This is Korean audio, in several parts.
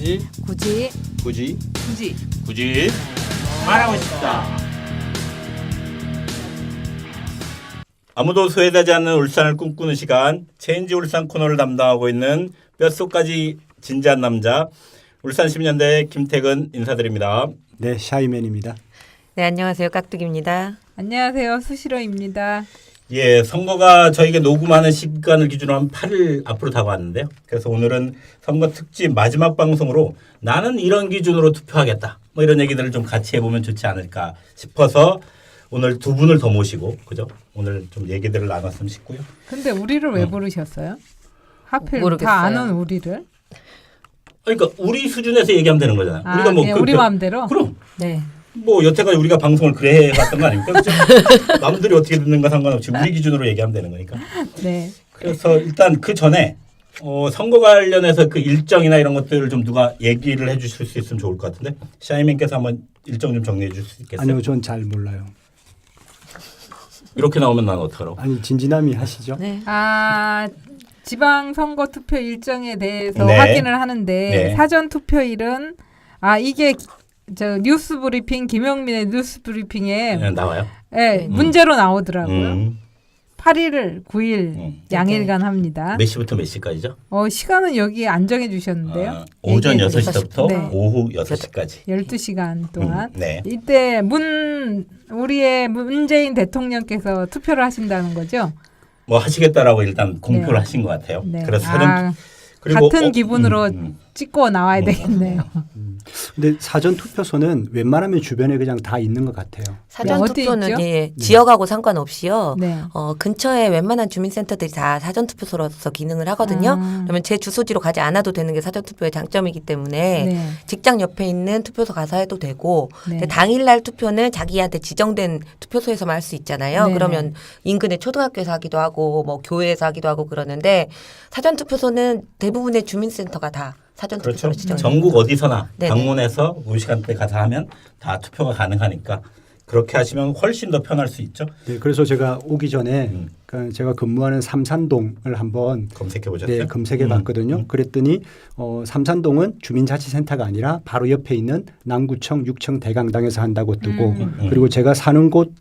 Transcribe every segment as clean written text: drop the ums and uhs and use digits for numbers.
굳이 굳이 굳이 굳이 굳이 말하고 싶다. 아무도 소외되지 않는 울산을 꿈꾸는 시간 체인지 울산 코너를 담당하고 있는 뼛속까지 진지한 남자 울산 10년대 김태근 인사드립니다. 네, 샤이맨입니다. 네, 안녕하세요. 깍두기입니다. 안녕하세요. 수시로입니다. 예, 선거가 저에게 녹음하는 시간을 기준으로 한 8일 앞으로 다가왔는데요. 그래서 오늘은 선거 특집 마지막 방송으로 나는 이런 기준으로 투표하겠다. 뭐 이런 얘기들을 좀 같이 해보면 좋지 않을까 싶어서 오늘 두 분을 더 모시고 그죠? 오늘 좀 얘기들을 나눴으면 싶고요. 근데 우리를 왜 부르셨어요? 하필 모르겠어요. 다 아는 우리를? 그러니까 우리 수준에서 얘기하면 되는 거잖아요. 아, 우리가 뭐 그냥 우리 마음대로? 그럼 네. 뭐 여태까지 우리가 방송을 그래 해왔던 거 아닙니까? 그렇죠? 남들이 어떻게 듣는가 상관없이 우리 기준으로 얘기하면 되는 거니까. 네. 그래서 일단 그 전에 선거 관련해서 그 일정이나 이런 것들을 좀 누가 얘기를 해주실 수 있으면 좋을 것 같은데 샤이맨께서 한번 일정 좀 정리해 주실 수 있겠어요? 아니요, 전 잘 몰라요. 이렇게 나오면 난 어떡하라고? 아니, 진지남이 하시죠? 네. 지방선거 투표 일정에 대해서 네. 확인을 하는데 네. 사전 투표일은 이게 저 뉴스 브리핑 김용민의 뉴스 브리핑에 네, 나와요? 문제로 나오더라고요. 8일, 9일 양일간 합니다. 몇 시부터 몇 시까지죠? 시간은 여기 안 정해 주셨는데요. 오전 얘기해 6시부터 네. 오후 6시까지. 12시간 동안 네. 이때 우리의 문재인 대통령께서 투표를 하신다는 거죠. 뭐 하시겠다라고 일단 공표를 네. 하신 것 같아요. 네. 그래서 사전 그리고 같은 기분으로 찍고 나와야 되겠네요. 근데 사전 투표소는 웬만하면 주변에 그냥 다 있는 것 같아요. 사전 어디 투표는 있죠? 예, 지역하고 상관없이요. 네. 근처에 웬만한 주민센터들이 다 사전 투표소로서 기능을 하거든요. 그러면 제 주소지로 가지 않아도 되는 게 사전 투표의 장점이기 때문에 네. 직장 옆에 있는 투표소 가서 해도 되고 네. 근데 당일날 투표는 자기한테 지정된 투표소에서만 할 수 있잖아요. 네. 그러면 인근의 초등학교에서 하기도 하고 뭐 교회에서 하기도 하고 그러는데 사전 투표소는 대부분의 주민센터가 다 사전 그렇죠. 투표소로 지정이 전국 어디서나 네네. 방문해서 그 시간대 가서 하면 다 투표가 가능하니까 그렇게 하시면 훨씬 더 편할 수 있죠. 네, 그래서 제가 오기 전에 그러니까 제가 근무하는 삼산동을 한번 검색해 보셨어요? 네, 검색해 봤거든요. 그랬더니 삼산동은 주민자치센터가 아니라 바로 옆에 있는 남구청, 육청, 대강당에서 한다고 뜨고 그리고 제가 사는 곳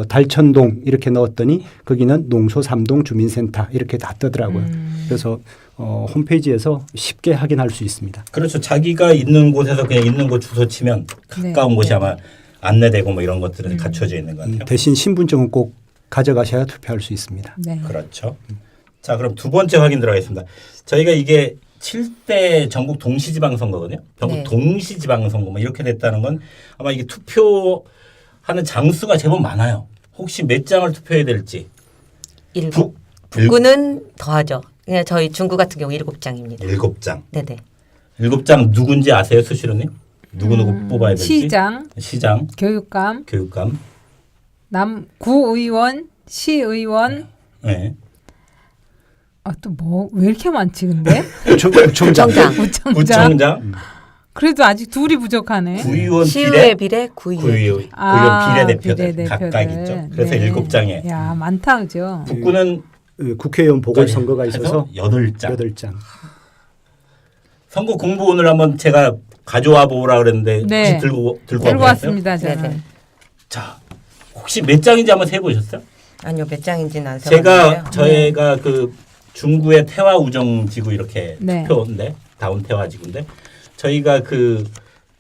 달천동 이렇게 넣었더니 거기는 농소 3동 주민센터 이렇게 다 뜨더라고요. 그래서 홈페이지에서 쉽게 확인할 수 있습니다. 그렇죠. 자기가 있는 곳에서 그냥 있는 곳 주소 치면 가까운 네. 곳이 아마 안내되고 뭐 이런 것들은 갖춰져 있는 것 같아요. 대신 신분증은 꼭 가져가셔야 투표할 수 있습니다. 네. 그렇죠. 자, 그럼 두 번째 확인 들어가겠습니다. 저희가 이게 7대 전국 동시지방선거거든요. 전국 네. 동시지방선거 뭐 이렇게 됐다는 건 아마 이게 투표하는 장수가 제법 많아요. 혹시 몇 장을 투표해야 될지. 일곱. 북구는 더하죠. 그냥 저희 중구 같은 경우 7장입니다. 7장. 네네. 7장 누군지 아세요, 수시로님? 누구 뽑아야 될지? 시장, 교육감, 교육감. 구의원, 시의원. 네. 또 뭐 왜 이렇게 많지 근데? 구청장. 구청장. 구청장, 그래도 아직 둘이 부족하네. 구의원 시의회 비례, 구의회. 구의원 비례대표들 각각 있죠. 그래서 7장에. 야 많다 그죠. 북구는 국회의원 보궐선거가 있어서 8장. 8장. 선거 공부 오늘 한번 제가 가져와 보라 그랬는데 네. 혹시 들고 들고 왔습니다 저는. 네네. 자, 혹시 몇 장인지 한번 세 보셨어요? 아니요, 몇 장인지는 안 세봤는데요. 제가 저희가 그 중구의 태화우정지구 이렇게 네. 투표인데 다운 태화지구인데 저희가 그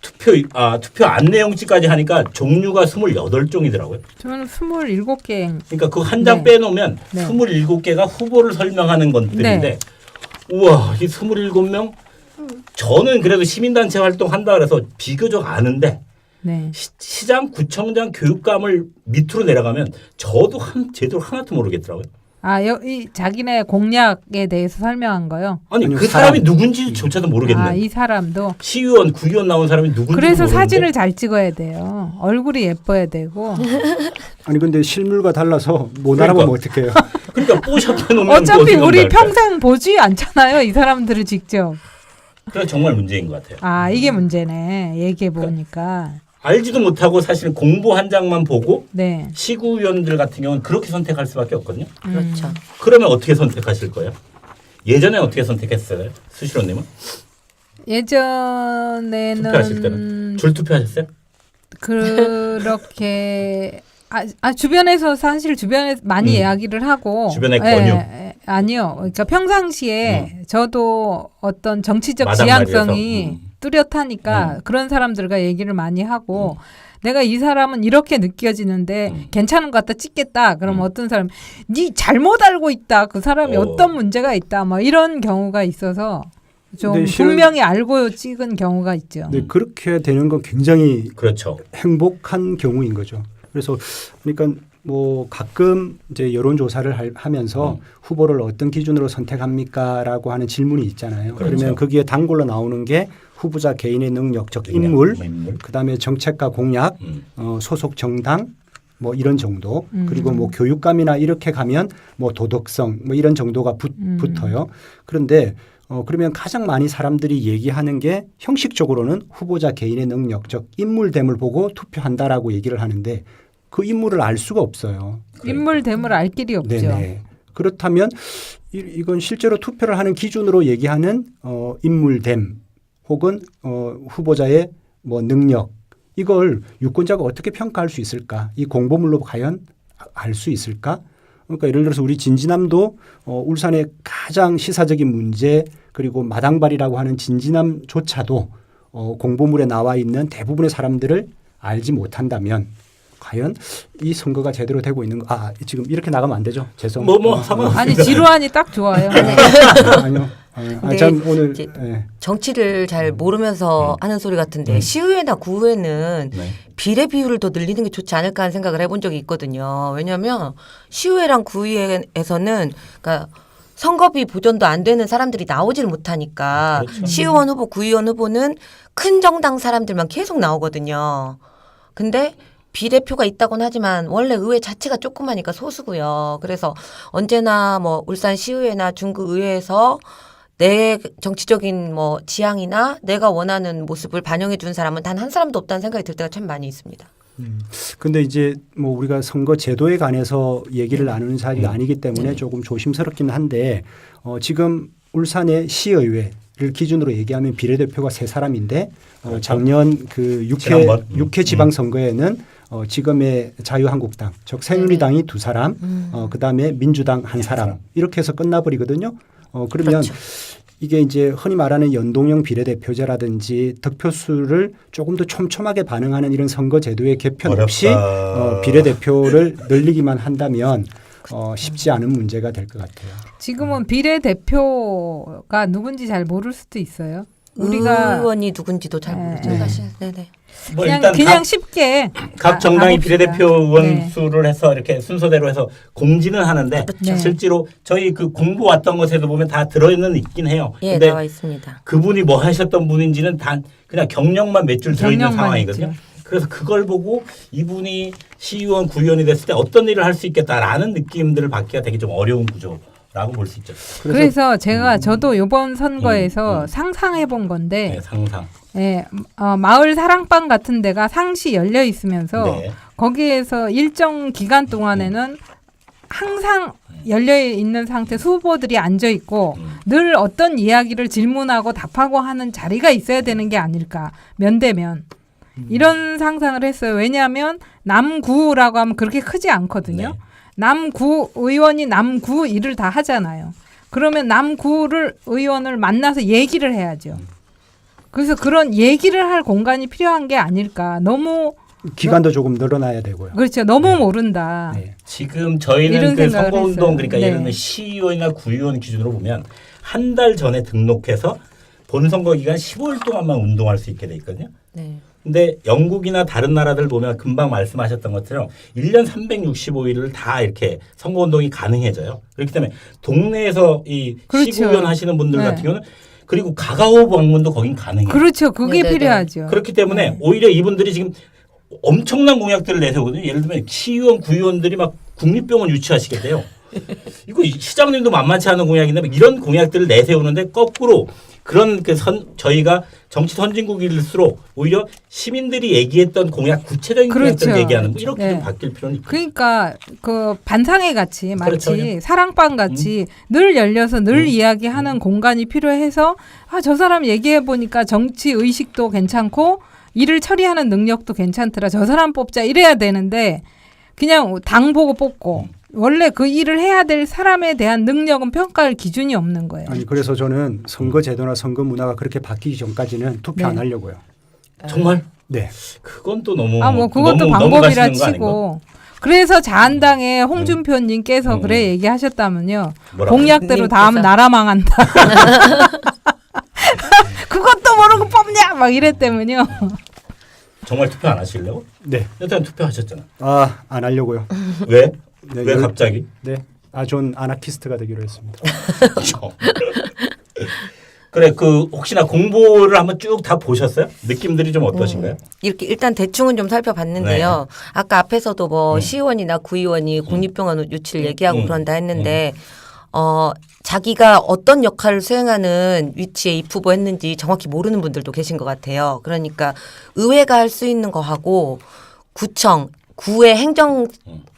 투표 안내용지까지 하니까 종류가 28종이더라고요. 저는 27개. 그러니까 그 한 장 네. 빼놓으면 네. 27개가 후보를 설명하는 것들인데 네. 우와, 이 27명 저는 그래도 시민단체 활동한다 그래서 비교적 아는데 네. 시장, 구청장, 교육감을 밑으로 내려가면 저도 제대로 하나도 모르겠더라고요. 이 자기네 공약에 대해서 설명한 거요. 아니 아니요, 그 사람이 누군지조차도 모르겠네. 이 사람도. 시의원, 구의원 나온 사람이 누군지 그래서 모르는데. 사진을 잘 찍어야 돼요. 얼굴이 예뻐야 되고. 아니 근데 실물과 달라서 못 그러니까. 알아보면 어떡해요. 그러니까 뽀샵해 놓으면 어차피 그 우리 어디가 평생 보지 않잖아요. 이 사람들을 직접. 그래서 정말 문제인 것 같아요. 이게 문제네. 얘기해 보니까. 알지도 못하고 사실 공보 한 장만 보고 네. 시구위원들 같은 경우는 그렇게 선택할 수밖에 없거든요. 투표하실 때는 예전에는 줄 투표하셨어요? 그렇게 주변에서 사실 주변에 많이 이야기를 하고 주변의 권유? 아니요. 그러니까 평상시에 저도 어떤 정치적 마당발이어서? 지향성이 뚜렷하니까 그런 사람들과 얘기를 많이 하고 내가 이 사람은 이렇게 느껴지는데 괜찮은 것 같다 찍겠다. 그럼 어떤 사람 니 잘못 알고 있다. 그 사람이 어떤 문제가 있다. 뭐 이런 경우가 있어서 좀 근데 실은- 분명히 알고 찍은 경우가 있죠. 네, 그렇게 되는 건 굉장히 그렇죠. 행복한 경우인 거죠. 그래서 그러니까 뭐 가끔 이제 여론조사를 하면서 후보를 어떤 기준으로 선택합니까라고 하는 질문이 있잖아요. 그렇죠. 그러면 거기에 단골로 나오는 게 후보자 개인의 능력적 인물, 그다음에 정책과 공약, 소속 정당 뭐 이런 정도, 그리고 뭐 교육감이나 이렇게 가면 뭐 도덕성 뭐 이런 정도가 붙어요. 그런데 그러면 가장 많이 사람들이 얘기하는 게 형식적으로는 후보자 개인의 능력적 인물됨을 보고 투표한다라고 얘기를 하는데 그 인물을 알 수가 없어요. 인물됨을 알 길이 없죠. 네네. 그렇다면 이건 실제로 투표를 하는 기준으로 얘기하는 인물됨 혹은 후보자의 뭐 능력 이걸 유권자가 어떻게 평가할 수 있을까? 이 공보물로 과연 알 수 있을까? 그러니까 예를 들어서 우리 진지남도 울산의 가장 시사적인 문제 그리고 마당발이라고 하는 진지남조차도 공보물에 나와 있는 대부분의 사람들을 알지 못한다면 과연 이 선거가 제대로 되고 있는 거 지금 이렇게 나가면 안 되죠. 죄송. 상관없습니다. 아니 지루하니 딱 좋아요. 아니요. 근데 참 오늘 이제 정치를 잘 모르면서 하는 소리 같은데 시의회나 구의회는 네. 비례 비율을 더 늘리는 게 좋지 않을까 하는 생각을 해본 적이 있거든요. 왜냐하면 시의회랑 구의회에서는 그러니까 선거비 보전도 안 되는 사람들이 나오질 못하니까 그렇죠. 시의원 후보, 구의원 후보는 큰 정당 사람들만 계속 나오거든요. 근데 비례표가 있다고는 하지만 원래 의회 자체가 조그마니까 소수고요. 그래서 언제나 뭐 울산 시의회나 중구의회에서 내 정치적인 뭐 지향이나 내가 원하는 모습을 반영해 준 사람은 단 한 사람도 없다는 생각이 들 때가 참 많이 있습니다. 근데 이제 뭐 우리가 선거 제도에 관해서 얘기를 나누는 자리가 아니기 때문에 조금 조심스럽긴 한데 지금 울산의 시의회를 기준으로 얘기하면 비례대표가 3사람인데 작년 그 지난번. 6회 지방선거에는 지금의 자유한국당 즉 새누리당이 2사람 그다음에 민주당 1사람 이렇게 해서 끝나버리거든요. 그러면 그렇죠. 이게 이제 흔히 말하는 연동형 비례대표제라든지 득표수를 조금 더 촘촘하게 반영하는 이런 선거 제도의 개편 없이 비례대표를 늘리기만 한다면 쉽지 않은 문제가 될 것 같아요. 지금은 비례대표가 누군지 잘 모를 수도 있어요. 우리가 의원이 누군지도 잘 모르죠. 네. 사실. 네네. 뭐 그냥 일단 쉽게 각 정당이 가봅시다. 비례대표 의원 네. 수를 해서 이렇게 순서대로 해서 공지는 하는데 네. 실제로 저희 그 공부 왔던 것에도 보면 다 들어있는 있긴 해요. 예, 근데 나와 있습니다. 그분이 뭐 하셨던 분인지는 단 그냥 경력만 몇 줄 들어있는 경력만 상황이거든요. 있죠. 그래서 그걸 보고 이분이 시의원, 구의원이 됐을 때 어떤 일을 할 수 있겠다라는 느낌들을 받기가 되게 좀 어려운 구조라고 볼 수 있죠. 그래서 저도 이번 선거에서 상상해 본 건데 네, 상상. 마을 사랑방 같은 데가 상시 열려 있으면서 네. 거기에서 일정 기간 동안에는 항상 열려 있는 상태 후보들이 앉아 있고 늘 어떤 이야기를 질문하고 답하고 하는 자리가 있어야 되는 게 아닐까 면대면 이런 상상을 했어요. 왜냐하면 남구라고 하면 그렇게 크지 않거든요. 네. 남구 의원이 남구 일을 다 하잖아요. 그러면 남구를 의원을 만나서 얘기를 해야죠. 그래서 그런 얘기를 할 공간이 필요한 게 아닐까. 너무 기간도 조금 늘어나야 되고요. 그렇죠. 너무 모른다. 네. 지금 저희는 이런 그 생각을 선거운동 했어요. 그러니까 네. 예를 들면 시의원이나 구의원 기준으로 보면 한 달 전에 등록해서 본선거 기간 15일 동안만 운동할 수 있게 돼 있거든요. 네. 근데 영국이나 다른 나라들 보면 금방 말씀하셨던 것처럼 1년 365일을 다 이렇게 선거운동이 가능해져요. 그렇기 때문에 동네에서 이 그렇죠. 시구의원 하시는 분들 네. 같은 경우는 그리고 가가오 방문도 거긴 가능해요. 그렇죠. 그게 네네네. 필요하죠. 그렇기 때문에 오히려 이분들이 지금 엄청난 공약들을 내세우거든요. 예를 들면 시의원, 구의원들이 막 국립병원 유치하시겠대요. 이거 시장님도 만만치 않은 공약인데 이런 공약들을 내세우는데 거꾸로 그런 저희가 정치 선진국일수록 오히려 시민들이 얘기했던 공약 구체적인 그렇죠. 공약들을 얘기하는 거 이렇게 네. 좀 바뀔 필요는 있죠. 그러니까 그 반상회 같이 마치 그렇죠. 사랑방 같이 늘 열려서 늘 이야기하는 공간이 필요해서 저 사람 얘기해 보니까 정치 의식도 괜찮고 일을 처리하는 능력도 괜찮더라. 저 사람 뽑자 이래야 되는데 그냥 당 보고 뽑고 원래 그 일을 해야 될 사람에 대한 능력은 평가할 기준이 없는 거예요. 아니 그래서 저는 선거 제도나 선거 문화가 그렇게 바뀌기 전까지는 투표 안 네. 하려고요. 정말 네. 그건 또 너무 뭐 그것도 너무 방법이라 가시는 거 아닌가? 치고 그래서 자한당의 홍준표님께서 그래 얘기하셨다면요. 뭐라고? 공약대로 다 하면 님께서. 나라 망한다. 그것도 모르고 뽑냐 막 이랬다면요. 정말 투표 안 하시려고? 네. 일단 투표하셨잖아. 안 하려고요. 왜? 네, 왜 갑자기? 네. 전 아나키스트가 되기로 했습니다. 그래 혹시나 공보를 한번 쭉 다 보셨어요? 느낌들이 좀 어떠신가요? 이렇게 일단 대충은 좀 살펴봤는데요. 아까 앞에서도 뭐 시의원이나 구의원이 국립병원 유치를 얘기하고 그런다 했는데 자기가 어떤 역할을 수행하는 위치에 입후보했는지 정확히 모르는 분들도 계신 것 같아요. 그러니까 의회가 할 수 있는 거하고 구청, 구의 행정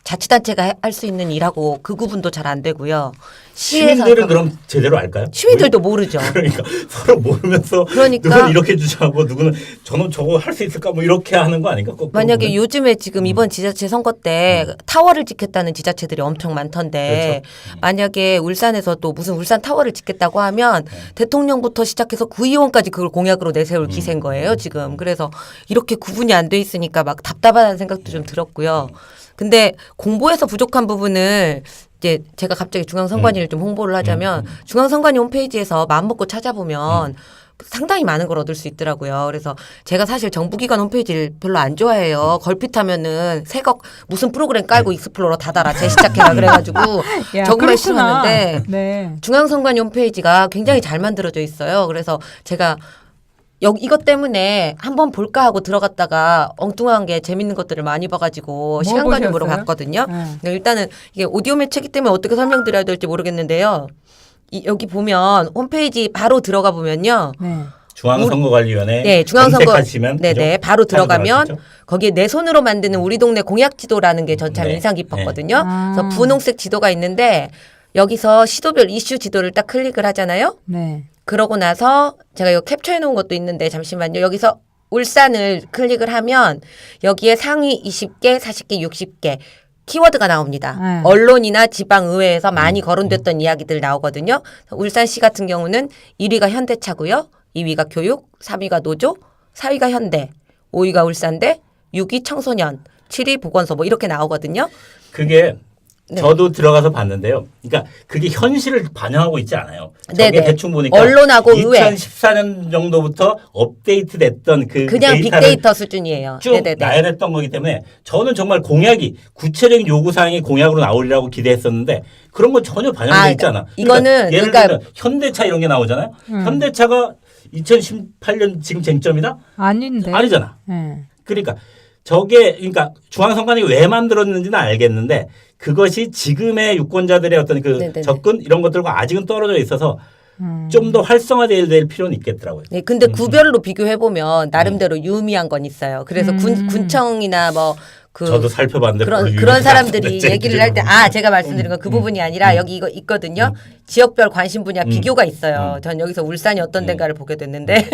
자치단체가 할 수 있는 일하고 그 구분도 잘 안 되고요. 시민들은 그럼 제대로 알까요? 시민들도 모르죠. 그러니까 서로 모르면서 그러니까 누구는 이렇게 주장하고 누구는 저는 저거 할 수 있을까 뭐 이렇게 하는 거 아닌가? 만약에 보면? 요즘에 지금 이번 지자체 선거 때 타워를 짓겠다는 지자체들이 엄청 많던데 만약에 울산에서도 무슨 울산 타워를 짓겠다고 하면 대통령부터 시작해서 구의원까지 그걸 공약으로 내세울 기세인 거예요 지금. 그래서 이렇게 구분이 안 돼 있으니까 막 답답하다는 생각도 좀 들었고요. 근데 공보에서 부족한 부분을 이제 제가 갑자기 중앙선관위를 좀 홍보를 하자면 중앙선관위 홈페이지에서 마음먹고 찾아보면 상당히 많은 걸 얻을 수 있더라고요. 그래서 제가 사실 정부기관 홈페이지를 별로 안 좋아해요. 걸핏하면은 새거 무슨 프로그램 깔고 익스플로러 닫아라 재시작해라 그래가지고 야, 정말 그렇구나. 싫었는데 네. 중앙선관위 홈페이지가 굉장히 잘 만들어져 있어요. 그래서 제가 이것 때문에 한번 볼까 하고 들어갔다가 엉뚱한 게 재밌는 것들을 많이 봐가지고 시간 가지고로 보셨어요? 갔거든요. 네. 근데 일단은 이게 오디오 매체기 때문에 어떻게 설명드려야 될지 모르겠는데요. 여기 보면 홈페이지 바로 들어가 보면요. 네. 중앙선거관리위원회 네, 중앙선거 검색하시면 네네 그죠? 바로 들어가면 들어가시죠? 거기에 내 손으로 만드는 우리 동네 공약 지도라는 게 전 참 네. 인상 깊었거든요. 아. 그래서 분홍색 지도가 있는데 여기서 시도별 이슈 지도를 딱 클릭을 하잖아요. 네. 그러고 나서 제가 이거 캡처해 놓은 것도 있는데 잠시만요. 여기서 울산을 클릭을 하면 여기에 상위 20개, 40개, 60개 키워드가 나옵니다. 네. 언론이나 지방의회에서 많이 거론됐던 이야기들 나오거든요. 울산시 같은 경우는 1위가 현대차고요. 2위가 교육, 3위가 노조, 4위가 현대, 5위가 울산대, 6위 청소년, 7위 보건소 뭐 이렇게 나오거든요. 그게 네. 저도 들어가서 봤는데요. 그러니까 그게 현실을 반영하고 있지 않아요. 저게 네네. 대충 보니까 언론하고 의회. 2014년 정도부터 업데이트됐던 그 그냥 데이터를 빅데이터 수준이에요. 쭉 나열했던 거기 때문에 저는 정말 공약이 구체적인 요구사항이 공약으로 나오리라고 기대했었는데 그런 건 전혀 반영되어 있지 않아. 이거는 예를 그러니까 들면 현대차 이런 게 나오잖아요. 현대차가 2018년 지금 쟁점이다? 아닌데. 아니잖아. 네. 그러니까 저게 그러니까 중앙선관위가 왜 만들었는지는 알겠는데 그것이 지금의 유권자들의 어떤 그 네네네. 접근 이런 것들과 아직은 떨어져 있어서 좀 더 활성화될 필요는 있겠더라고요. 네, 근데 구별로 비교해 보면 나름대로 유의미한 건 있어요. 그래서 군청이나 뭐 그 저도 살펴봤는데 그런 사람들이 얘기를 할 때 제가 말씀드린 건 그 부분이 아니라 여기 이거 있거든요. 지역별 관심 분야 비교가 있어요. 전 여기서 울산이 어떤 데인가를 보게 됐는데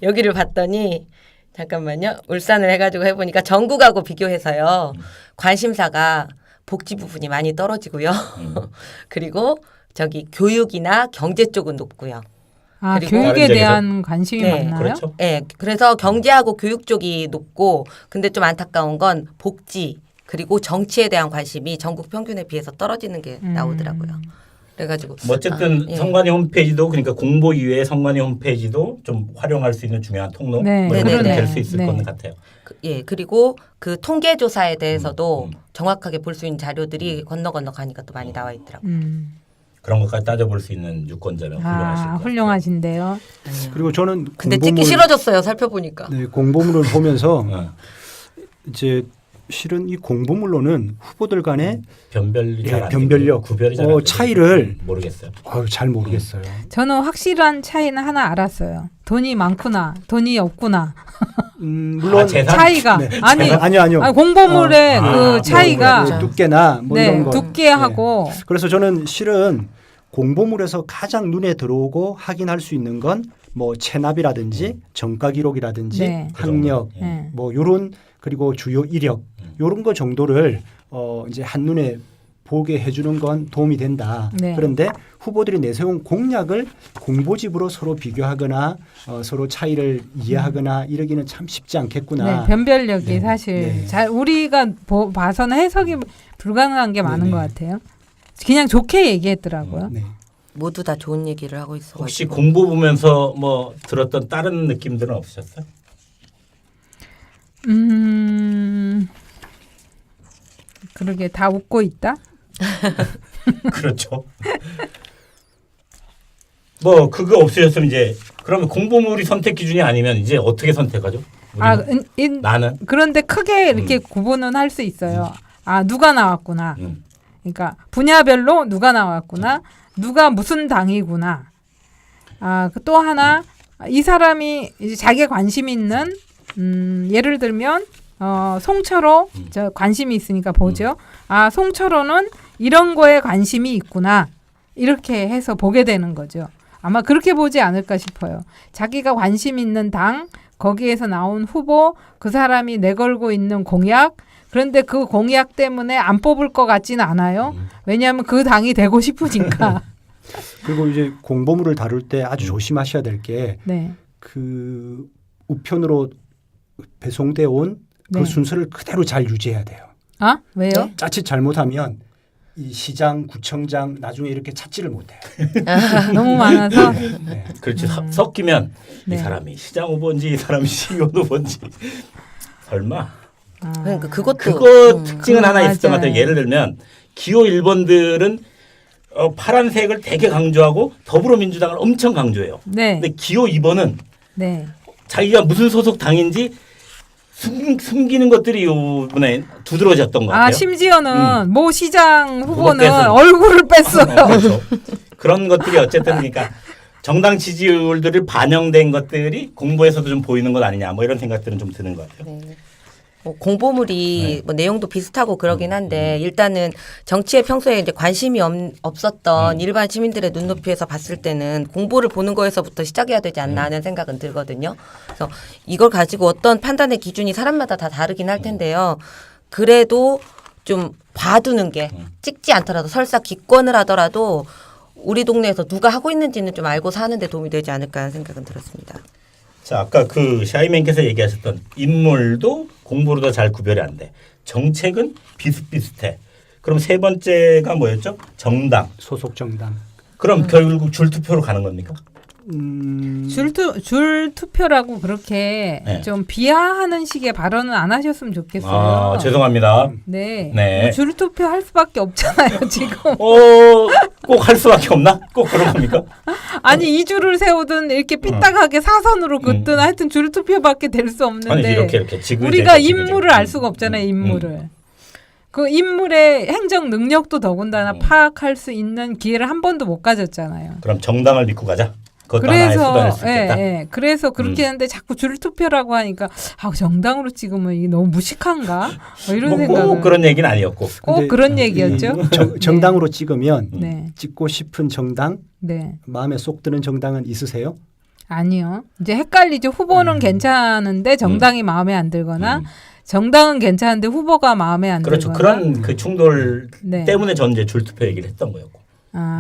여기를 봤더니 잠깐만요. 울산을 해가지고 해보니까 전국하고 비교해서요. 관심사가 복지 부분이 많이 떨어지고요. 그리고 저기 교육이나 경제 쪽은 높고요. 그리고 교육에 다른 대한 관심이 네, 많나요? 그렇죠. 네, 그래서 경제하고 교육 쪽이 높고 근데 좀 안타까운 건 복지 그리고 정치에 대한 관심이 전국 평균에 비해서 떨어지는 게 나오더라고요. 그래가지고 뭐 어쨌든 예. 선관위 홈페이지도 그러니까 공보 이외의 선관위 홈페이지도 좀 활용할 수 있는 중요한 통로 네, 뭐 이런 것도 네네네. 될 수 있을 네. 것 같아요. 그리고 그 통계 조사에 대해서도 정확하게 볼 수 있는 자료들이 건너 가니까 또 많이 나와 있더라고요. 그런 것까지 따져볼 수 있는 유권자면 훌륭하실 것 같아요. 훌륭하신데요. 그리고 저는 근데 찍기 싫어졌어요. 살펴보니까. 네, 공보물을 보면서 어. 이제 실은 이 공보물로는 후보들 간의 변별이 예, 잘안 변별력, 구별이 잘안 되고 차이를 모르겠어요. 잘 모르겠어요. 저는 확실한 차이는 하나 알았어요. 돈이 많구나, 돈이 없구나. 물론 재산? 차이가 네. 아니 아니요. 공보물의 그 차이가 뭐 두께나 뭐 네, 이런 거. 두께하고 그래서 저는 실은 공보물에서 가장 눈에 들어오고 확인할 수 있는 건 뭐 체납이라든지 정가 기록이라든지 네. 학력 네. 뭐 요런 그리고 주요 이력 요런 거 정도를 이제 한눈에 보게 해주는 건 도움이 된다. 네. 그런데 후보들이 내세운 공약을 공보집으로 서로 비교하거나 서로 차이를 이해하거나 이러기는 참 쉽지 않겠구나. 네, 변별력이 네. 사실 네. 잘 우리가 봐서는 해석이 불가능한 게 많은 네네. 것 같아요. 그냥 좋게 얘기했더라고요. 네. 모두 다 좋은 얘기를 하고 있어. 혹시 공보 보면서 뭐 들었던 다른 느낌들은 없으셨어요? 그러게 다 웃고 있다. 그렇죠. 뭐 그거 없으셨으면 이제 그러면 공보물이 선택 기준이 아니면 이제 어떻게 선택하죠? 우리는? 나는 그런데 크게 이렇게 구분은 할 수 있어요. 아 누가 나왔구나. 그러니까 분야별로 누가 나왔구나. 누가 무슨 당이구나. 또 하나 이 사람이 이제 자기가 관심 있는 예를 들면 송철호 저 관심이 있으니까 보죠. 송철호는 이런 거에 관심이 있구나. 이렇게 해서 보게 되는 거죠. 아마 그렇게 보지 않을까 싶어요. 자기가 관심 있는 당, 거기에서 나온 후보, 그 사람이 내걸고 있는 공약, 그런데 그 공약 때문에 안 뽑을 것 같지는 않아요. 왜냐하면 그 당이 되고 싶으니까. 그리고 이제 공보물을 다룰 때 아주 조심하셔야 될 게 네. 그 우편으로 배송돼 온 그 네. 순서를 그대로 잘 유지해야 돼요. 왜요? 네? 자칫 잘못하면 이 시장, 구청장 나중에 이렇게 찾지를 못해요. 너무 많아서. 네. 그렇지 섞이면 네. 이 사람이 시장 후보인지 이 사람이 시의원 후보인지 설마 그러니까 그것도 그거 특징은 하나 맞아요. 있었던 것 같아요. 예를 들면 기호 1번들은 파란색을 되게 강조하고 더불어민주당을 엄청 강조해요. 네. 근데 기호 2번은 네. 자기가 자기가 무슨 소속 당인지 숨기는 것들이 이번에 두드러졌던 것 같아요. 심지어는 모 시장 후보는 뺐어요. 얼굴을 뺐어요. 그렇죠. 그런 것들이 어쨌든 그러니까 정당 지지율들이 반영된 것들이 공보에서도 좀 보이는 것 아니냐 뭐 이런 생각들은 좀 드는 것 같아요. 네. 공보물이 네. 뭐 내용도 비슷하고 그러긴 한데 일단은 정치에 평소에 이제 관심이 없었던 일반 시민들의 눈높이에서 봤을 때는 공보를 보는 거에서부터 시작해야 되지 않나 하는 생각은 들거든요. 그래서 이걸 가지고 어떤 판단의 기준이 사람마다 다 다르긴 할 텐데요. 그래도 좀 봐두는 게 찍지 않더라도 설사 기권을 하더라도 우리 동네에서 누가 하고 있는지는 좀 알고 사는 데 도움이 되지 않을까 하는 생각은 들었습니다. 자, 아까 그 샤이맨께서 얘기하셨던 인물도 공보로도 잘 구별이 안 돼. 정책은 비슷비슷해. 그럼 세 번째가 뭐였죠? 정당. 소속 정당. 그럼 결국 줄투표로 가는 겁니까? 줄 투표라고 그렇게 네. 좀 비하하는 식의 발언은 안 하셨으면 좋겠어요. 죄송합니다. 네. 네. 줄 투표 할 수밖에 없잖아요, 지금. 꼭 할 수밖에 없나? 꼭 그런 겁니까? 아니 이 줄을 세우든 이렇게 삐딱하게 사선으로 긋든 하여튼 줄 투표밖에 될 수 없는데 아니 이렇게 지그재그 우리가 지그재그. 인물을 알 수가 없잖아요, 인물을. 그 인물의 행정 능력도 더군다나 파악할 수 있는 기회를 한 번도 못 가졌잖아요. 그럼 정당을 믿고 가자. 그것도 하나의 수단일 수 있겠다. 그래서 그렇게 했는데 자꾸 줄 투표라고 하니까 정당으로 찍으면 이게 너무 무식한가? 뭐 이런 생각을. 꼭 그런 얘기는 아니었고. 꼭 근데 그런 얘기였죠. 정당으로 찍으면 네. 찍고 싶은 정당, 네. 마음에 쏙 드는 정당은 있으세요? 아니요. 이제 헷갈리죠. 후보는 괜찮은데 정당이 마음에 안 들거나 정당은 괜찮은데 후보가 마음에 안 그렇죠. 들거나. 그런 그 충돌 네. 때문에 전 이제 줄투표 얘기를 했던 거였고.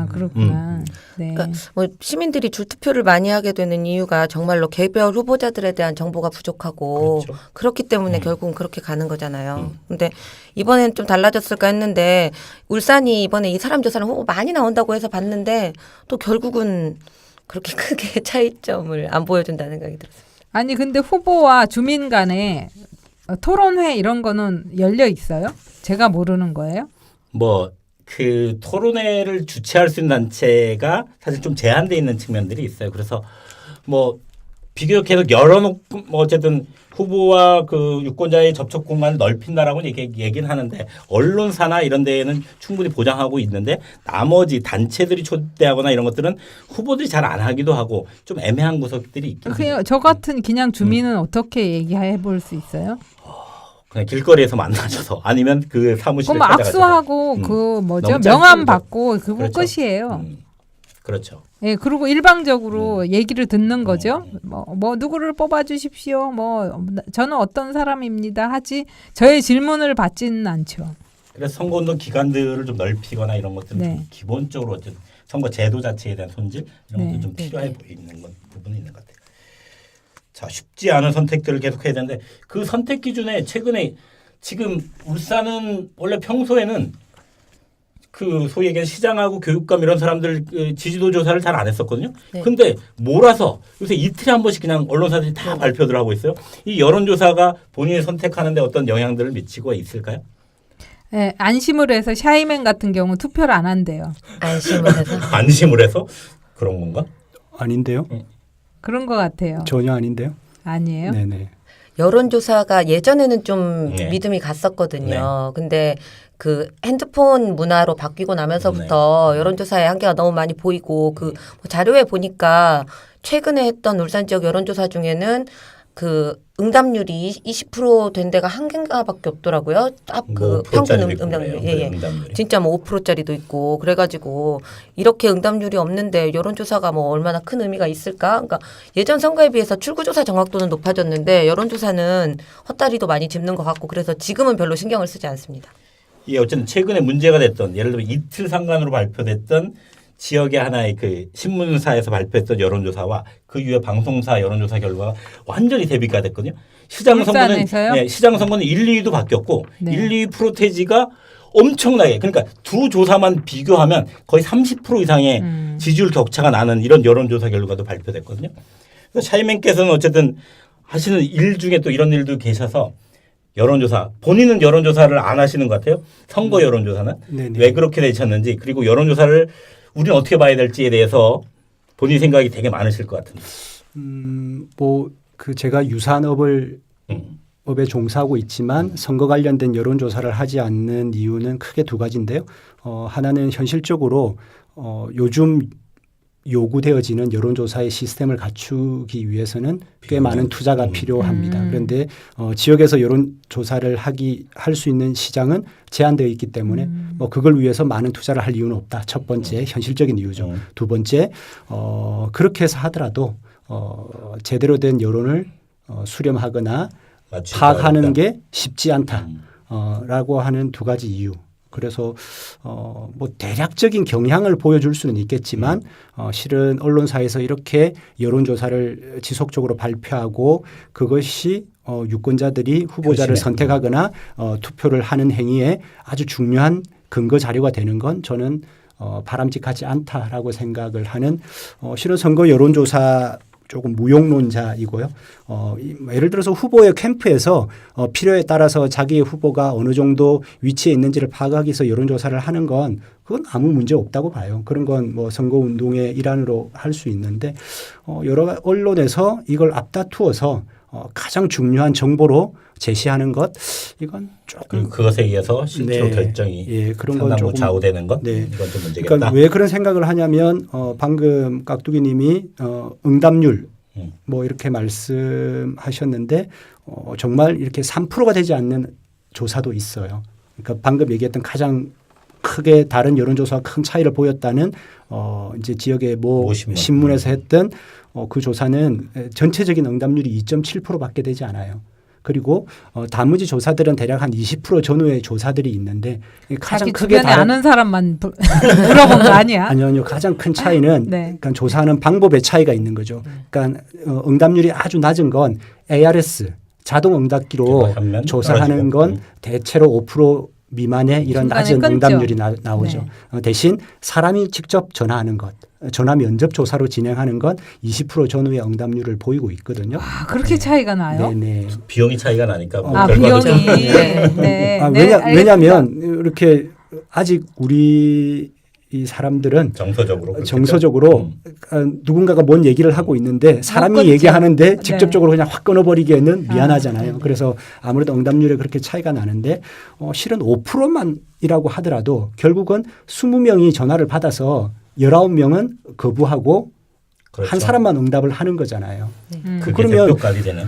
그렇구나. 네. 그러니까 뭐 시민들이 줄 투표를 많이 하게 되는 이유가 정말로 개별 후보자들에 대한 정보가 부족하고 그렇죠. 그렇기 때문에 결국은 그렇게 가는 거잖아요. 근데 이번엔 좀 달라졌을까 했는데 울산이 이번에 이 사람 저 사람 후보 많이 나온다고 해서 봤는데 또 결국은 그렇게 크게 차이점을 안 보여준다는 생각이 들었어요. 아니 근데 후보와 주민 간에 토론회 이런 거는 열려 있어요? 제가 모르는 거예요? 뭐 그 토론회를 주최할 수 있는 단체가 사실 좀 제한돼 있는 측면들이 있어요. 그래서 뭐 비교적 계속 열어놓고 뭐 어쨌든 후보와 그 유권자의 접촉 공간을 넓힌다라고 얘기는 하는데 언론사나 이런 데에는 충분히 보장하고 있는데 나머지 단체들이 초대하거나 이런 것들은 후보들이 잘 안 하기도 하고 좀 애매한 구석들이 있긴 해요. 그냥 저 같은 그냥 주민은 어떻게 얘기해 볼 수 있어요? 그냥 길거리에서 만나셔서 아니면 그 사무실에 그럼 찾아가셔서 악수하고 그 뭐죠? 너무 짧게 명함 그죠? 받고 그거 그렇죠. 끝이에요. 그렇죠. 예, 그리고 일방적으로 얘기를 듣는 거죠. 뭐 누구를 뽑아 주십시오. 뭐 저는 어떤 사람입니다. 하지 저의 질문을 받지는 않죠. 그래서 선거운동 기간들을 좀 넓히거나 이런 것들은 네. 좀 기본적으로 어쨌든 선거 제도 자체에 대한 손질 이런 네. 것도 좀 필요해 보이는 부분이 있는 것 같아요. 자, 쉽지 않은 선택들을 계속해야 되는데 그 선택 기준에 최근에 지금 울산은 원래 평소에는 그 소위 얘기하는 시장하고 교육감 이런 사람들 그 지지도 조사를 잘 안 했었거든요. 네. 근데 몰아서 요새 이틀에 한 번씩 그냥 언론사들이 다 발표를 하고 있어요. 이 여론조사가 본인이 선택하는데 어떤 영향들을 미치고 있을까요? 예, 안심을 해서 샤이맨 같은 경우 투표를 안 한대요. 안심을 해서. 안심을 해서 그런 건가? 아닌데요? 그런 것 같아요. 전혀 아닌데요? 아니에요? 네네. 여론조사가 예전에는 좀 네. 믿음이 갔었거든요. 근데 그 핸드폰 문화로 바뀌고 나면서부터 여론조사의 한계가 너무 많이 보이고 그 뭐 자료에 보니까 최근에 했던 울산 지역 여론조사 중에는 그 응답률이 20%된 데가 한 개가밖에 없더라고요. 그 평균 응답률. 예, 예. 응답률이. 진짜 뭐 5%짜리도 있고 그래가지고 이렇게 응답률이 없는데 여론조사가 뭐 얼마나 큰 의미가 있을까? 그러니까 예전 선거에 비해서 출구조사 정확도는 높아졌는데 여론조사는 헛다리도 많이 짚는 것 같고 그래서 지금은 별로 신경을 쓰지 않습니다. 예, 어쨌든 최근에 문제가 됐던 예를 들면 이틀 상간으로 발표됐던 지역의 하나의 그 신문사에서 발표했던 여론조사와 그 이후에 방송사 여론조사 결과가 완전히 대비가 됐거든요. 시장 선거는 울산에서요? 네, 시장 선거는 1, 2위도 바뀌었고 네. 1, 2위 프로테지가 엄청나게 그러니까 두 조사만 비교하면 거의 30% 이상의 지지율 격차가 나는 이런 여론조사 결과도 발표됐거든요. 그래서 샤이맨께서는 어쨌든 하시는 일 중에 또 이런 일도 계셔서 여론조사 본인은 여론조사를 안 하시는 것 같아요. 선거 여론조사는 네네. 왜 그렇게 되셨는지 그리고 여론조사를 우리는 어떻게 봐야 될지에 대해서 본인 생각이 되게 많으실 것 같은데. 뭐 그 제가 유사한 업에 종사하고 있지만 선거 관련된 여론조사를 하지 않는 이유는 크게 두 가지인데요. 하나는 현실적으로 요즘 요구되어지는 여론조사의 시스템을 갖추기 위해서는 꽤 많은 투자가 필요합니다. 그런데 지역에서 여론조사를 할 수 있는 시장은 제한되어 있기 때문에 뭐 그걸 위해서 많은 투자를 할 이유는 없다. 첫 번째 현실적인 이유죠. 두 번째 그렇게 해서 하더라도 제대로 된 여론을 수렴하거나 파악하는 게 쉽지 않다라고 하는 두 가지 이유. 그래서 뭐 대략적인 경향을 보여줄 수는 있겠지만 실은 언론사에서 이렇게 여론조사를 지속적으로 발표하고 그것이 유권자들이 후보자를 표심에. 선택하거나 투표를 하는 행위에 아주 중요한 근거 자료가 되는 건 저는 바람직하지 않다라고 생각을 하는 실은 선거 여론조사 조금 무용론자이고요. 예를 들어서 후보의 캠프에서 필요에 따라서 자기의 후보가 어느 정도 위치에 있는지를 파악하기 위해서 여론조사를 하는 건 그건 아무 문제 없다고 봐요. 그런 건 뭐 선거운동의 일환으로 할 수 있는데 여러 언론에서 이걸 앞다투어서 가장 중요한 정보로 제시하는 것 이건 조금 그것에 의해서 실제로 네. 결정이 예, 그런 건 상당부 조금 좌우되는 것 네. 이건 좀 문제겠다. 그러니까 왜 그런 생각을 하냐면 방금 깍두기님이 응답률 뭐 이렇게 말씀하셨는데 정말 이렇게 3%가 되지 않는 조사도 있어요. 그러니까 방금 얘기했던 가장 크게 다른 여론조사와 큰 차이를 보였다는 이제 지역의 모 신문에서 했던 그 조사는 전체적인 응답률이 2.7%밖에 되지 않아요. 그리고 다무지 조사들은 대략 한 20% 전후의 조사들이 있는데 가장 자기 크게 주변에 아는 사람만 물어본 거 아니야? 아니요. 가장 큰 차이는 네. 그러니까 조사하는 방법의 차이가 있는 거죠. 그러니까 응답률이 아주 낮은 건 ARS 자동 응답기로 하면 조사하는 떨어지고. 건 대체로 5% 미만의 이런 중간에 낮은 끊죠. 응답률이 나오죠. 네. 대신 사람이 직접 전화하는 것, 전화 면접 조사로 진행하는 건 20% 전후의 응답률을 보이고 있거든요. 아, 그렇게 차이가 나요? 네네. 비용이 차이가 나니까 뭐 아, 결과도 비용이. 좀- 네. 아, 네, 알겠습니다. 왜냐하면 이렇게 아직 우리 이 사람들은 정서적으로 그렇겠죠? 정서적으로 누군가가 뭔 얘기를 하고 있는데 사람이 끊지. 얘기하는데 네. 직접적으로 그냥 확 끊어버리기에는 미안하잖아요. 그래서 아무래도 응답률에 그렇게 차이가 나는데 실은 5%만이라고 하더라도 결국은 20명이 전화를 받아서 19명은 거부하고 그렇죠. 한 사람만 응답을 하는 거잖아요. 그게 그러면 대표값이 되는.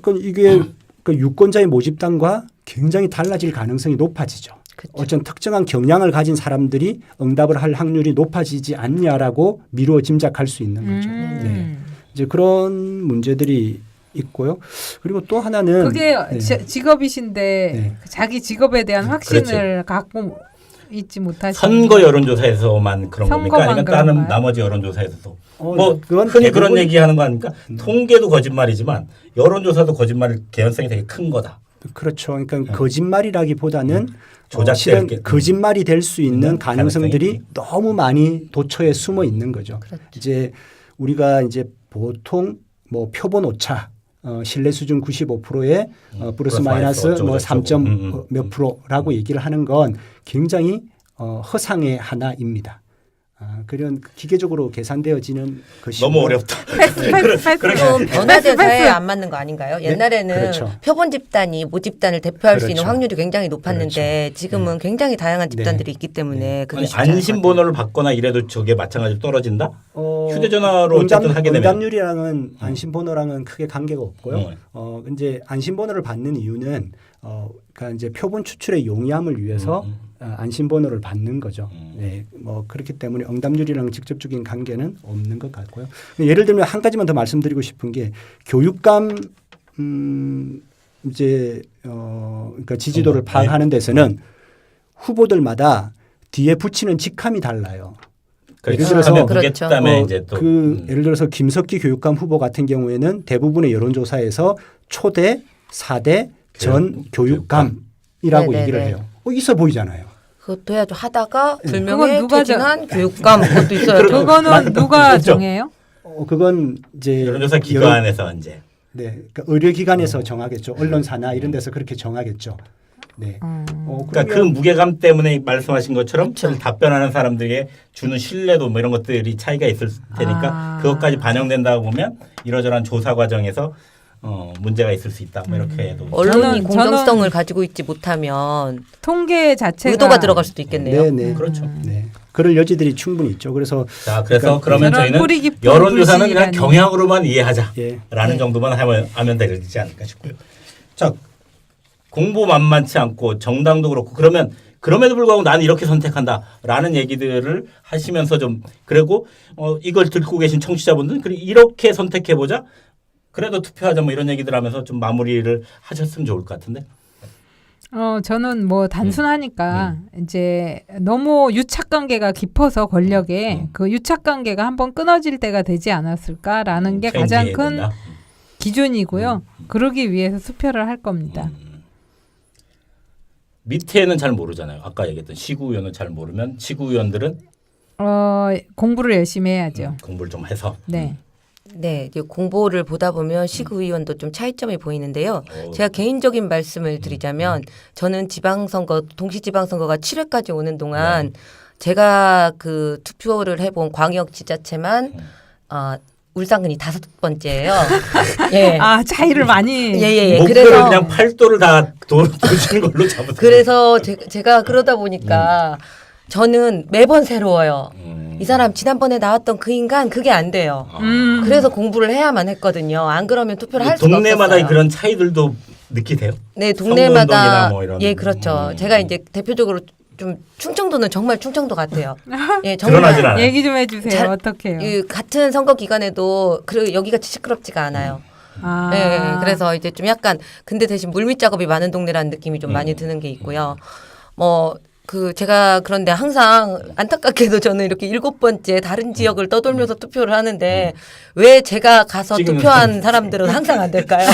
그러니까 이게 그 유권자의 모집단과 굉장히 달라질 가능성이 높아지죠. 그쵸. 어떤 특정한 경향을 가진 사람들이 응답을 할 확률이 높아지지 않냐라고 미루어 짐작할 수 있는 거죠. 네. 이제 그런 문제들이 있고요. 그리고 또 하나는 그게 네. 직업이신데 네. 자기 직업에 대한 확신을 그렇죠. 갖고 있지 못하시는 선거 여론조사에서만 그런 겁니까? 선거만 아니면 다른 그런가요? 나머지 여론조사에서도 그건 흔히 그런 대부분 얘기하는 거 아닙니까? 통계도 거짓말이지만 여론조사도 거짓말 개연성이 되게 큰 거다. 그렇죠. 그러니까 거짓말이라기보다는 조작될 실은 게- 거짓말이 될 수 있는 가능성들이 가능성이 너무 많이 도처에 숨어 있는 거죠. 그렇죠. 이제 우리가 이제 보통 뭐 표본 오차 신뢰 수준 95%에 플러스 플러스 마이너스 마이너스 뭐 어쩌고 3점 몇 프로라고 얘기를 하는 건 굉장히 허상의 하나입니다. 그런 기계적으로 계산되어지는 것이고 너무 어렵다. 좀 변화된 사회에 안 맞는 거 아닌가요? 옛날에는 그렇죠. 표본 집단이 모 집단을 대표할 수 있는 그렇죠. 확률이 굉장히 높았는데 지금은 굉장히 다양한 집단들이 있기 때문에 그게 아니, 쉽지 않을 것 안심번호를 받거나 이래도 저게 마찬가지로 떨어진다? 어, 휴대전화로 어쨌든 하게 되면 응답률이랑은 안심번호랑은 크게 관계가 없고요. 이제 안심번호를 받는 이유는 그러니까 이제 표본 추출의 용이함을 위해서 안심번호를 받는 거죠. 네, 뭐 그렇기 때문에 응답률이랑 직접적인 관계는 없는 것 같고요. 예를 들면 한 가지만 더 말씀드리고 싶은 게 교육감 이제 그러니까 지지도를 파악하는 데서는 후보들마다 뒤에 붙이는 직함이 달라요. 예를 들어서 그렇죠. 그다음에 이제 또 예를 들어서 김석기 교육감 후보 같은 경우에는 대부분의 여론조사에서 초대, 4대, 전 교육감이라고 네네네. 얘기를 해요. 있어 보이잖아요. 그것도 해야죠. 하다가 그건 불명예 누가 퇴진한 교육감 그것도 있어야죠. 그거는 누가 그렇죠. 정해요? 그건 이제 여론조사 기관에서 이제 네, 그러니까 의료기관에서 정하겠죠. 언론사나 이런 데서 그렇게 정하겠죠. 네. 그러니까 그 무게감 때문에 말씀하신 것처럼 답변하는 사람들에게 주는 신뢰도 뭐 이런 것들이 차이가 있을 테니까 그것까지 반영된다고 보면 이러저러한 조사 과정에서 문제가 있을 수 있다. 뭐 이렇게 해도 언론이 저는- 공정성을 가지고 있지 못하면 통계 자체가 의도가 들어갈 수도 있겠네요. 네, 네. 그렇죠. 네. 그럴 여지들이 충분히 있죠. 그래서 자, 그래서 그러면 저런 저희는 뿌리 깊은 여론조사는 그냥 불신이라니. 경향으로만 이해하자라는 예. 정도만 하면 되지 않을까 싶고요. 자, 공부 만만치 않고 정당도 그렇고 그러면 그럼에도 불구하고 나는 이렇게 선택한다라는 얘기들을 하시면서 좀 그리고 이걸 듣고 계신 청취자분들은 그래 이렇게 선택해 보자. 그래도 투표하자 뭐 이런 얘기들 하면서 좀 마무리를 하셨으면 좋을 것 같은데. 저는 뭐 단순하니까 이제 너무 유착 관계가 깊어서 권력에 그 유착 관계가 한번 끊어질 때가 되지 않았을까라는 게 가장 체인지해야 큰 된다. 기준이고요. 그러기 위해서 투표를 할 겁니다. 밑에는 잘 모르잖아요. 아까 얘기했던 시구위원은 잘 모르면 시구위원들은 공부를 열심히 해야죠. 공부를 좀 해서 네. 네, 이제 공보를 보다 보면 시구의원도 좀 차이점이 보이는데요. 어. 제가 개인적인 말씀을 드리자면 저는 지방선거, 동시지방선거가 7회까지 오는 동안 제가 그 투표를 해본 광역지자체만 울산군이 5번째예요. 예. 아 차이를 많이. 예. 목표를 그래서 그냥 8도를 다 도시는 걸로 잡으세요. 그래서 제가 그러다 보니까 저는 매번 새로워요. 이 사람 지난번에 나왔던 그 인간 그게 안 돼요. 그래서 공부를 해야만 했거든요. 안 그러면 투표를 할 수가 동네마다 없었어요. 그런 차이들도 느끼세요? 네, 선거운동이나 동네마다 뭐 이런. 예, 그렇죠. 제가 이제 대표적으로 좀 충청도는 정말 충청도 같아요. 예, 드러나질 않아요. 얘기 좀 해주세요. 잘- 어떻게요? 이 같은 선거 기간에도 여기가 시끄럽지가 않아요. 아. 예, 그래서 이제 좀 약간 근데 대신 물밑 작업이 많은 동네라는 느낌이 좀 많이 드는 게 있고요. 제가 그런데 항상 안타깝게도 저는 이렇게 7번째 다른 지역을 떠돌면서 투표를 하는데 왜 제가 가서 지금은 투표한 사람들은 항상 안 될까요?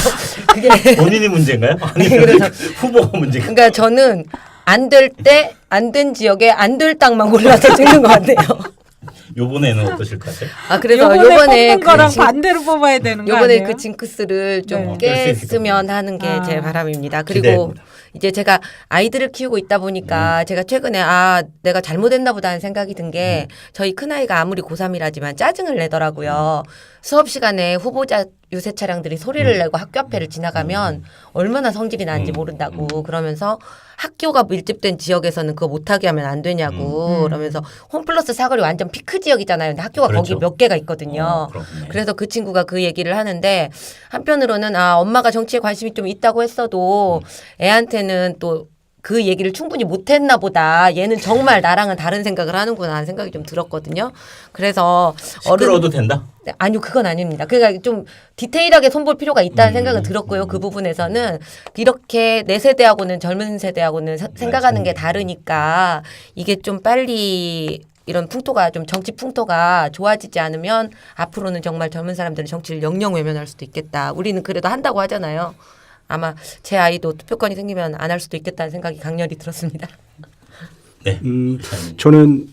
그게 본인이 문제인가요? 아니면 그래서- 후보가 문제인가요? 그러니까 저는 안 될 때 안 된 지역에 안 될 땅만 골라서 찍는 것 같아요. 요번에는 어떠실 것 같아요? 그래서 요번에 요번에 뽑는 거랑 그 반대로 뽑아야 되는 거 요번에 아니에요? 그 징크스를 좀 네. 깰수 있을 깼으면 하는 게 제 아. 바람입니다. 그리고 기대해봅니다. 이제 제가 아이들을 키우고 있다 보니까 제가 최근에 내가 잘못했나 보다 하는 생각이 든 게 저희 큰아이가 아무리 고3이라지만 짜증을 내더라고요. 수업 시간에 후보자 유세 차량들이 소리를 내고 학교 앞에를 지나가면 얼마나 성질이 나는지 모른다고 그러면서 학교가 밀집된 지역에서는 그거 못하게 하면 안 되냐고 그러면서 홈플러스 사거리 완전 피크 지역이잖아요. 근데 학교가 그렇죠. 거기 몇 개가 있거든요. 그렇군요. 그래서 그 친구가 그 얘기를 하는데 한편으로는 엄마가 정치에 관심이 좀 있다고 했어도 애한테는 또 그 얘기를 충분히 못했나 보다. 얘는 정말 나랑은 다른 생각을 하는구나 하는 생각이 좀 들었거든요. 그래서 시끄러워도 된다? 아니요, 그건 아닙니다. 그러니까 좀 디테일하게 손볼 필요가 있다는 생각은 들었고요. 그 부분에서는 이렇게 내 세대하고는 젊은 세대하고는 생각하는 게 다르니까 이게 좀 빨리 이런 풍토가 좀 정치 풍토가 좋아지지 않으면 앞으로는 정말 젊은 사람들은 정치를 영영 외면할 수도 있겠다. 우리는 그래도 한다고 하잖아요. 아마 제 아이도 투표권이 생기면 안 할 수도 있겠다는 생각이 강렬히 들었습니다. 네. 저는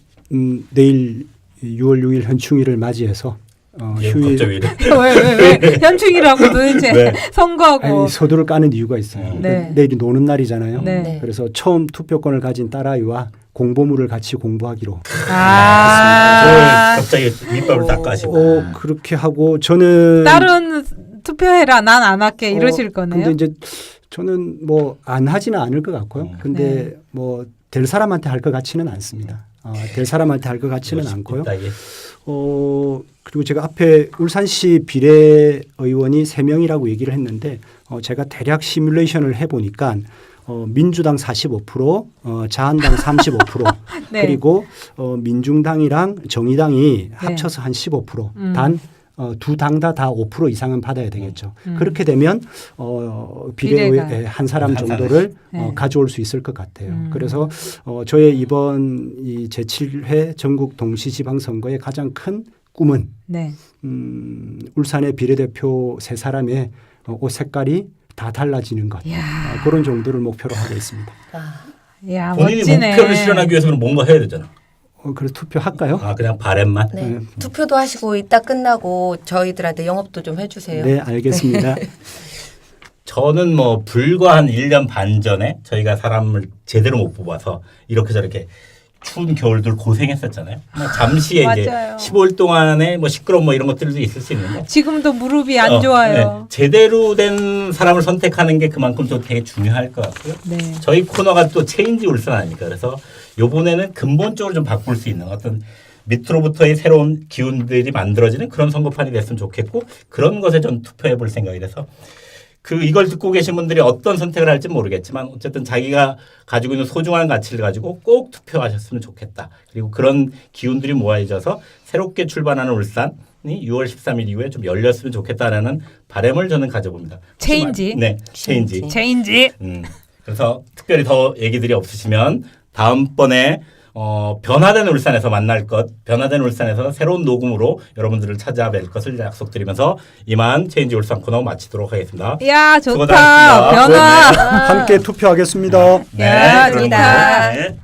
내일 6월 6일 현충일을 맞이해서 휴일 갑자기 이래. 왜 현충이라고 도대체 네. 선거하고 아니, 서두를 까는 이유가 있어요. 네. 내일이 노는 날이잖아요. 네. 그래서 처음 투표권을 가진 딸아이와 공보물을 같이 공부하기로. 갑자기 밑밥을 딱 까시고. 그렇게 하고 저는 다른 투표해라 난 안 할게 이러실 거네요. 근데 이제 저는 뭐 안 하지는 않을 것 같고요. 근데 네. 뭐 될 사람한테 할 것 같지는 않습니다. 될 사람한테 할 것 같지는 않고요. 그리고 제가 앞에 울산시 비례의원이 3명이라고 얘기를 했는데 제가 대략 시뮬레이션을 해보니까 민주당 45%, 자한당 35%, 네. 그리고 민중당이랑 정의당이 합쳐서 한 15%. 단 두 당 다 5% 이상은 받아야 되겠죠. 그렇게 되면 비례의 한 사람 정도를 네. 가져올 수 있을 것 같아요. 그래서 저의 이번 이 제7회 전국 동시지방선거의 가장 큰 꿈은 네. 울산의 비례대표 3사람의 옷 색깔이 다 달라지는 것. 이야. 그런 정도를 목표로 하고 있습니다. 야, 본인이 멋지네. 목표를 실현하기 위해서는 뭔가 해야 되잖아. 그래서 투표할까요? 그냥 바램만? 네. 투표도 하시고 이따 끝나고 저희들한테 영업도 좀 해주세요. 네, 알겠습니다. 저는 뭐 불과 한 1년 반 전에 저희가 사람을 제대로 못 뽑아서 이렇게 저렇게 추운 겨울들 고생했었잖아요. 뭐 잠시에 이제 맞아요. 15일 동안에 뭐 시끄러움 뭐 이런 것들도 있을 수 있는데 지금도 무릎이 안 좋아요. 네. 제대로 된 사람을 선택하는 게 그만큼 좀 되게 중요할 것 같고요. 네. 저희 코너가 또 체인지 울산 아닙니까? 그래서 이번에는 근본적으로 좀 바꿀 수 있는 어떤 밑으로부터의 새로운 기운들이 만들어지는 그런 선거판이 됐으면 좋겠고 그런 것에 전 투표해 볼 생각이라서 이걸 듣고 계신 분들이 어떤 선택을 할지 모르겠지만 어쨌든 자기가 가지고 있는 소중한 가치를 가지고 꼭 투표하셨으면 좋겠다. 그리고 그런 기운들이 모아져서 새롭게 출발하는 울산이 6월 13일 이후에 좀 열렸으면 좋겠다라는 바람을 저는 가져봅니다. 체인지. 네, 체인지. 체인지. 그래서 특별히 더 얘기들이 없으시면 다음번에 변화된 울산에서 만날 것, 변화된 울산에서 새로운 녹음으로 여러분들을 찾아뵐 것을 약속드리면서 이만 체인지 울산 코너 마치도록 하겠습니다. 야, 수고 좋다. 많으셨습니다. 변화. 함께 투표하겠습니다. 네, 야, 그럼 좋다. 네.